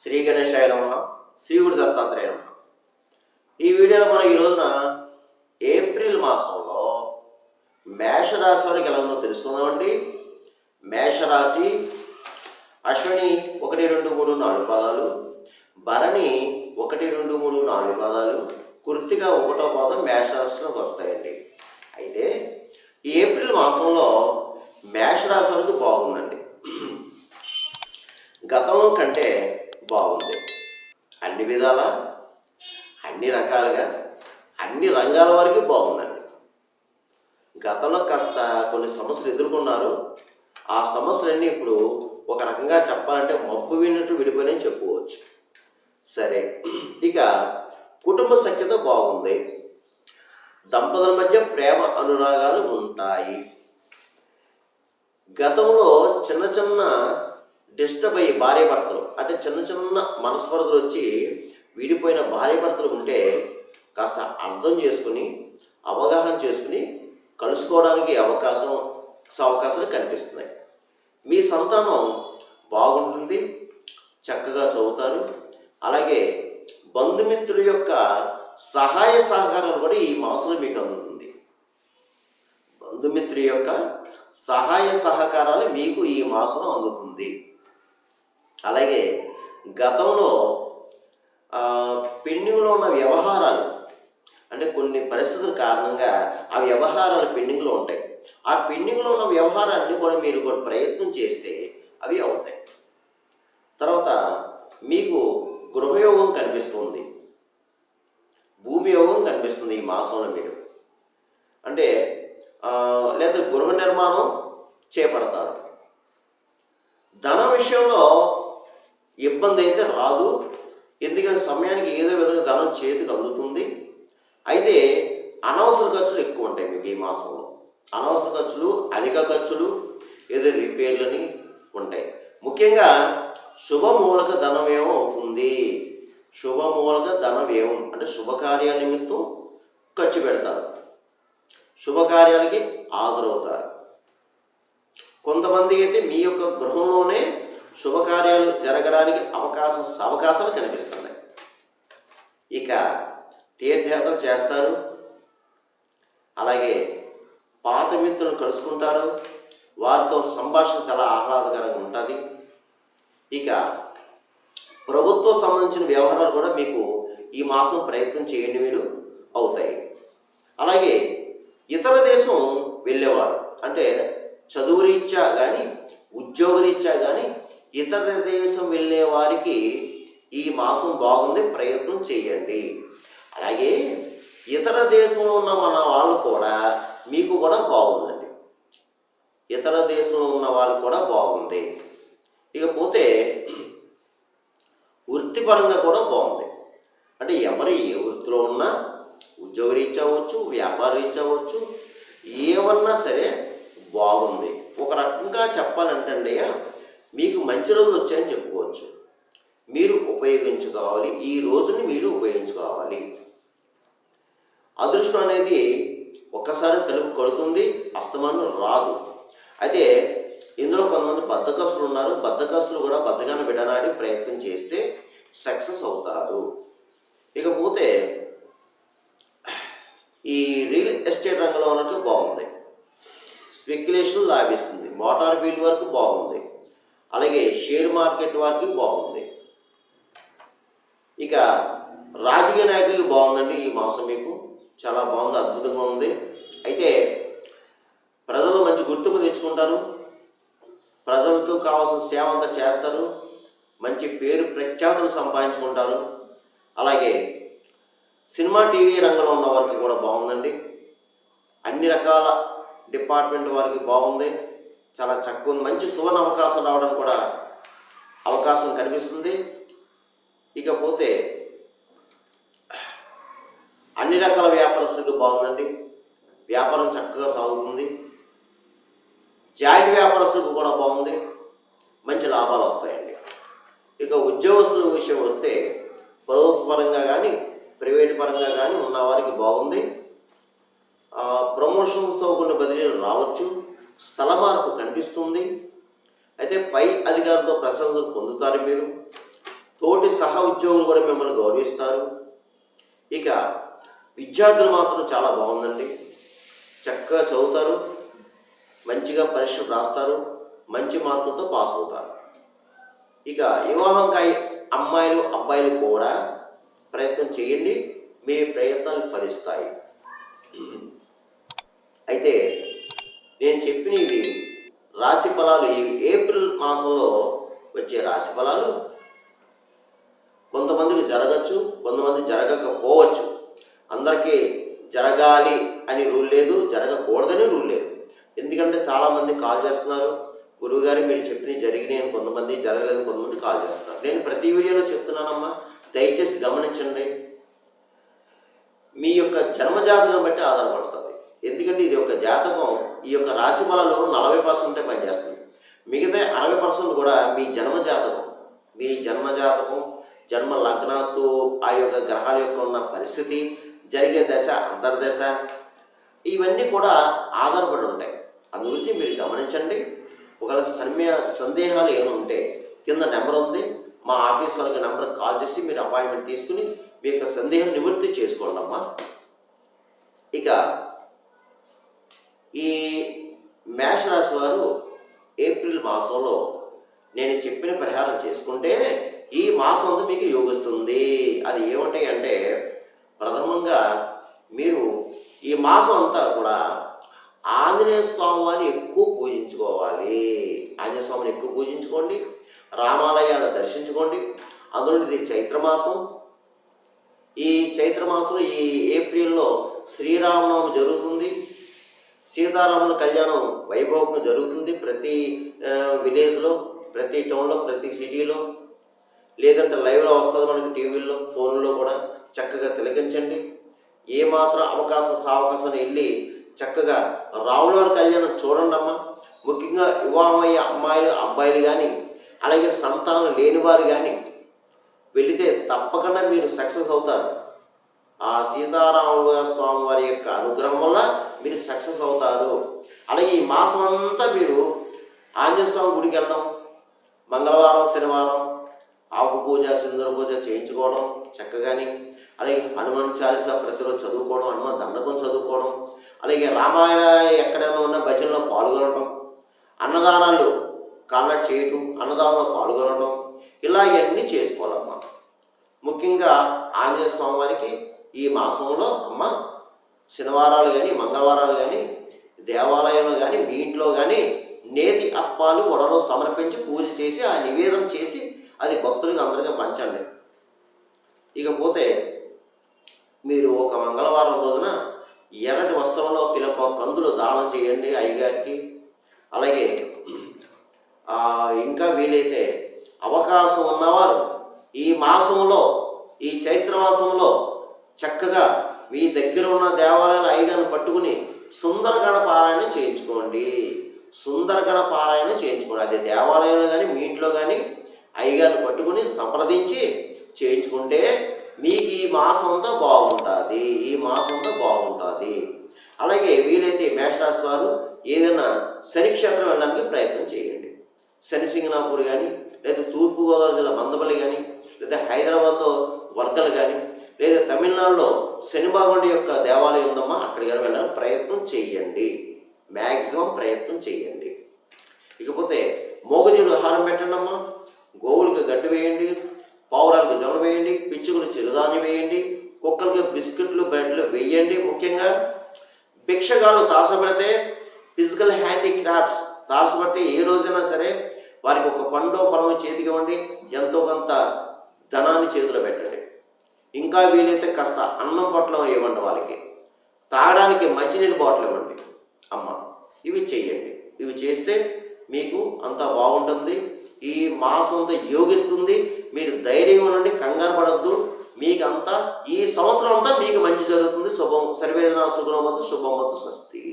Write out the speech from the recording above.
శ్రీ గణేశాయ నమః. శ్రీగుడి దత్తాత్రేయ నమః. ఈ వీడియోలో మనం ఈ రోజున ఏప్రిల్ మాసంలో మేషరాశి వారికి ఎలా ఉందో తెలుసుకుందామండి. మేషరాశి అశ్విని 1, 2, 3, 4 పాదాలు, భరణి 1, 2, 3, 4 పాదాలు, కృత్తిక 1వ పాదం మేషరాశిలోకి వస్తాయండి. అయితే ఈ ఏప్రిల్ మాసంలో మేషరాశి వారికి బాగుందండి. గతంలో కంటే బాగుంది. అన్ని విధాల, అన్ని రకాలుగా, అన్ని రంగాల వరకు బాగుందండి. గతంలో కాస్త కొన్ని సమస్యలు ఎదుర్కొన్నారు. ఆ సమస్యలన్నీ ఇప్పుడు ఒక రకంగా చెప్పాలంటే మబ్బు విన్నట్టు విడిపోయినాయని చెప్పుకోవచ్చు. సరే, ఇక కుటుంబ సఖ్యత బాగుంది. దంపతుల మధ్య ప్రేమ అనురాగాలు ఉంటాయి. గతంలో చిన్న చిన్న డిస్టర్బ్ అయ్యి భార్యాభర్తలు అంటే చిన్న చిన్న మనస్పర్ధలు వచ్చి విడిపోయిన భార్యాభర్తలు ఉంటే కాస్త అర్థం చేసుకుని అవగాహన చేసుకుని కలుసుకోవడానికి అవకాశాలు కనిపిస్తున్నాయి. మీ సంతానం బాగుంటుంది, చక్కగా చదువుతారు. అలాగే బంధుమిత్రుల యొక్క సహాయ సహకారాలు కూడా ఈ మాసంలో మీకు అందుతుంది. బంధుమిత్రుల యొక్క సహాయ సహకారాలు మీకు ఈ మాసంలో అందుతుంది. అలాగే గతంలో పెండింగ్లో ఉన్న వ్యవహారాలు అంటే కొన్ని పరిస్థితుల కారణంగా ఆ వ్యవహారాలు పెండింగ్లో ఉంటాయి. ఆ పెండింగ్లో ఉన్న వ్యవహారాన్ని కూడా మీరు కూడా ప్రయత్నం చేస్తే అవి అవుతాయి. తర్వాత మీకు గృహయోగం కనిపిస్తుంది, భూమి యోగం కనిపిస్తుంది ఈ మాసంలో. మీరు అంటే లేదా గృహ నిర్మాణం చేపడతారు. ధన విషయంలో ఇబ్బంది అయితే రాదు, ఎందుకంటే సమయానికి ఏదో విధంగా ధనం చేతికి అందుతుంది. అయితే అనవసర ఖర్చులు ఎక్కువ ఉంటాయి మీకు ఈ మాసంలో. అనవసర ఖర్చులు, అధిక ఖర్చులు, ఏదో రిపేర్లని ఉంటాయి. ముఖ్యంగా శుభమూలక ధన వ్యయం అవుతుంది. శుభమూలక ధన వ్యయం అంటే శుభకార్యాల నిమిత్తం ఖర్చు పెడతారు, శుభకార్యాలకి హాజరవుతారు. కొంతమంది అయితే మీ యొక్క గృహంలోనే శుభకార్యాలు జరగడానికి అవకాశాలు కనిపిస్తున్నాయి. ఇక తీర్థయాత్రలు చేస్తారు. అలాగే పాత మిత్రులను కలుసుకుంటారు. వారితో సంభాషణ చాలా ఆహ్లాదకరంగా ఉంటుంది. ఇక ప్రభుత్వం సంబంధించిన వ్యవహారాలు కూడా మీకు ఈ మాసం ప్రయత్నం చేయండి, మీరు అవుతాయి. అలాగే ఇతర దేశం వెళ్ళేవారు అంటే చదువు రీత్యా కానీ ఉద్యోగ రీత్యా కానీ ఇతర దేశం వెళ్ళే వారికి ఈ మాసం బాగుంది, ప్రయత్నం చేయండి. అలాగే ఇతర దేశంలో ఉన్న మన వాళ్ళు కూడా మీకు కూడా బాగుందండి. ఇతర దేశంలో ఉన్న వాళ్ళకు కూడా బాగుంది. ఇకపోతే వృత్తిపరంగా కూడా బాగుంది. అంటే ఎవరు ఏ వృత్తిలో ఉన్నా, ఉద్యోగ రీత్యా అవ్వచ్చు, వ్యాపార రీత్యా అవ్వచ్చు, ఏమన్నా సరే బాగుంది. ఒక రకంగా చెప్పాలంటే మీకు మంచి రోజులు వచ్చాయని చెప్పుకోవచ్చు. మీరు ఉపయోగించుకోవాలి, ఈ రోజుని మీరు ఉపయోగించుకోవాలి. అదృష్టం అనేది ఒక్కసారి తలుపు కొడుతుంది, అస్తమానం రాదు. అయితే ఇందులో కొంతమంది బద్ధకస్తులు ఉన్నారు. బద్ధకస్తులు కూడా బద్ధకాన్ని విడనాడి ప్రయత్నం చేస్తే సక్సెస్ అవుతారు. ఇకపోతే ఈ రియల్ ఎస్టేట్ రంగంలో ఉన్నట్టు బాగుంది. స్పెక్యులేషన్ లాభిస్తుంది. మోటార్ ఫీల్డ్ వరకు బాగుంది. అలాగే షేర్ మార్కెట్ వారికి బాగుంది. ఇక రాజకీయ నాయకులకి బాగుందండి ఈ మాసం. మీకు చాలా బాగుంది, అద్భుతంగా ఉంది. అయితే ప్రజలు మంచి గుర్తింపు తెచ్చుకుంటారు. ప్రజలకు కావాల్సిన సేవ అంతా చేస్తారు. మంచి పేరు ప్రఖ్యాతులు సంపాదించుకుంటారు. అలాగే సినిమా టీవీ రంగంలో ఉన్న వారికి కూడా బాగుందండి. అన్ని రకాల డిపార్ట్మెంట్ వారికి బాగుంది, చాలా చక్కగా ఉంది. మంచి సువర్ణ అవకాశం రావడం కూడా అవకాశం కనిపిస్తుంది. ఇకపోతే అన్ని రకాల వ్యాపారస్తులకు బాగుందండి. వ్యాపారం చక్కగా సాగుతుంది. జాయింట్ వ్యాపారస్తులకు కూడా బాగుంది, మంచి లాభాలు వస్తాయండి. ఇక ఉద్యోగస్తుల విషయం వస్తే ప్రభుత్వ పరంగా కానీ ప్రైవేట్ పరంగా కానీ ఉన్న వారికి బాగుంది. ప్రమోషన్స్తో కొన్ని బదిలీలు రావచ్చు. స్థల మార్పు కనిపిస్తుంది. అయితే పై అధికారులతో ప్రశంసలు పొందుతారు. మీరు తోటి ఉద్యోగులు కూడా మిమ్మల్ని గౌరవిస్తారు. ఇక విద్యార్థులు మాత్రం చాలా బాగుందండి. చక్కగా చదువుతారు, మంచిగా పరీక్షలు రాస్తారు, మంచి మార్కులతో పాస్ అవుతారు. ఇక వివాహంకాయ అమ్మాయిలు అబ్బాయిలు కూడా ప్రయత్నం చేయండి, మీ ప్రయత్నాలు ఫలిస్తాయి. అయితే నేను చెప్పినవి రాశి ఫలాలు, ఈ ఏప్రిల్ మాసంలో వచ్చే రాశి ఫలాలు కొంతమందికి జరగచ్చు, కొంతమంది జరగకపోవచ్చు. అందరికీ జరగాలి అని రూల్ లేదు, జరగకూడదని రూల్ లేదు. ఎందుకంటే చాలామంది కాల్ చేస్తున్నారు, గురువుగారు మీరు చెప్పినవి జరిగినాయి అని కొంతమంది, జరగలేదు కొంతమంది కాల్ చేస్తున్నారు. నేను ప్రతి వీడియోలో చెప్తున్నానమ్మా, దయచేసి గమనించండి. మీ యొక్క జన్మజాతకం బట్టి ఆధారపడుతుంది. ఎందుకంటే ఇది ఒక జాతకం, ఈ యొక్క రాశి ఫలాలు 40% పనిచేస్తుంది, మిగతా 60% కూడా మీ జన్మజాతకం. మీ జన్మజాతకం, జన్మ లగ్నాతో ఆ యొక్క గ్రహాల యొక్క ఉన్న పరిస్థితి, జరిగే దశ, అంతర్దశ, ఇవన్నీ కూడా ఆధారపడి ఉంటాయి. అందు గురించి మీరు గమనించండి. ఒకవేళ సందేహాలు ఏమైనా ఉంటే కింద నెంబర్ ఉంది, మా ఆఫీస్ వాళ్ళకి నెంబర్ కాల్ చేసి మీరు అపాయింట్మెంట్ తీసుకుని మీ యొక్క సందేహం నివృత్తి చేసుకోండి అమ్మా. ఇక ఈ మేషరాశి వారు ఏప్రిల్ మాసంలో నేను చెప్పిన పరిహారం చేసుకుంటే ఈ మాసం అంతా మీకు యోగిస్తుంది. అది ఏమిటి అంటే, ప్రథమంగా మీరు ఈ మాసం అంతా కూడా ఆంజనేయ స్వామి వారిని ఎక్కువ పూజించుకోవాలి. ఆంజనేయ స్వామిని ఎక్కువ పూజించుకోండి, రామాలయాలు దర్శించుకోండి. అందులో ఇది చైత్రమాసం. ఈ చైత్రమాసంలో ఈ ఏప్రిల్లో శ్రీరామనవమి జరుగుతుంది, సీతారాముల కళ్యాణం వైభవంగా జరుగుతుంది. ప్రతి విలేజ్లో, ప్రతి టౌన్లో, ప్రతి సిటీలో, లేదంటే లైవ్లో వస్తుంది మనకి, టీవీల్లో, ఫోన్లో కూడా చక్కగా తిలకించండి. ఏమాత్రం అవకాశం వెళ్ళి చక్కగా రాములవారి కళ్యాణం చూడండి అమ్మా. ముఖ్యంగా వివాహమయ్యే అమ్మాయిలు అబ్బాయిలు కానీ, అలాగే సంతానం లేని వారు కానీ వెళితే తప్పకుండా మీరు సక్సెస్ అవుతారు. ఆ సీతారాముల స్వామి వారి యొక్క అనుగ్రహం వల్ల మీరు సక్సెస్ అవుతారు. అలాగే ఈ మాసం అంతా మీరు ఆంజనేయ స్వామి గుడికి వెళ్ళడం, మంగళవారం శనివారం ఆకు పూజ, సింధూర పూజ చేయించుకోవడం చక్కగాని, అలాగే హనుమాన్ చాలీసా ప్రతిరోజు చదువుకోవడం, హనుమాన్ దండకం చదువుకోవడం, అలాగే రామాయణ ఎక్కడైనా ఉన్న భజనలో పాల్గొనడం, అన్నదానాలు కాండక్ట్ చేయటం, అన్నదానంలో పాల్గొనడం, ఇలా ఇవన్నీ చేసుకోవాలమ్మా. ముఖ్యంగా ఆంజనేయ స్వామి వారికి ఈ మాసంలో అమ్మ శనివారాలు కానీ, మంగళవారాలు కానీ, దేవాలయంలో కానీ, మీ ఇంట్లో కానీ నేతి అప్పాలు వడలో సమర్పించి పూజ చేసి ఆ నివేదన చేసి అది భక్తులకు అందరికీ పంచండి. ఇకపోతే మీరు ఒక మంగళవారం రోజున ఎర్రటి వస్త్రంలో కిలప కందులు దానం చేయండి అయ్యగారికి. అలాగే ఇంకా వీలైతే అవకాశం ఉన్నవారు ఈ మాసంలో, ఈ చైత్రమాసంలో చక్కగా మీ దగ్గర ఉన్న దేవాలయాలు అయ్యగారిని పట్టుకుని సుందరగణ పారాయణ చేయించుకోండి. సుందరగణ పారాయణ చేయించుకోండి. అది దేవాలయంలో కానీ, మీ ఇంట్లో కానీ అయ్యగారిని పట్టుకుని సంప్రదించి చేయించుకుంటే మీకు ఈ మాసం అంతా బాగుంటుంది. ఈ మాసం అంతా బాగుంటుంది. అలాగే వీలైతే మేషరాశి వారు ఏదైనా శని క్షేత్రం వెళ్ళడానికి ప్రయత్నం చేయండి. శనిసింగనాపూర్ కానీ, లేదా తూర్పుగోదావరి జిల్లా మందపల్లి కానీ, లేదా హైదరాబాద్లో వర్గలు కానీ, లేదా తమిళనాడులో శనిబాగుండి యొక్క దేవాలయం ఉందమ్మా, అక్కడికి వెళ్ళడానికి ప్రయత్నం చేయండి. మ్యాక్సిమం ప్రయత్నం చేయండి. ఇకపోతే మోగజీవులు ఆహారం పెట్టండి అమ్మా. గోవులకు గడ్డి వేయండి, పావురాలకు జొన్న వేయండి, పిచ్చుకలు చిరుధాన్యం వేయండి, కుక్కలకి బిస్కెట్లు బ్రెడ్లు వేయండి. ముఖ్యంగా భిక్షగాళ్ళు తారసపడితే, ఫిజికల్ హ్యాండిక్రాఫ్ట్స్ తారసపడితే ఏ రోజైనా సరే వారికి ఒక పండో పొలము చేతికి ఇవ్వండి, ఎంతో కొంత ధనాన్ని చేతిలో పెట్టండి. ఇంకా వీలైతే కాస్త అన్నం పొట్లం ఇవ్వండి, వాళ్ళకి తాగడానికి మంచినీళ్ళు బాటిల్ ఇవ్వండి అమ్మ. ఇవి చేయండి. ఇవి చేస్తే మీకు అంతా బాగుంటుంది. ఈ మాసం అంతా యోగిస్తుంది. మీరు ధైర్యం ఉండండి, కంగారు పడద్దు. మీకు అంతా ఈ సంవత్సరం అంతా మీకు మంచి జరుగుతుంది. శుభం. సర్వేజన సుగుణమతు శుభమతు స్వస్తి.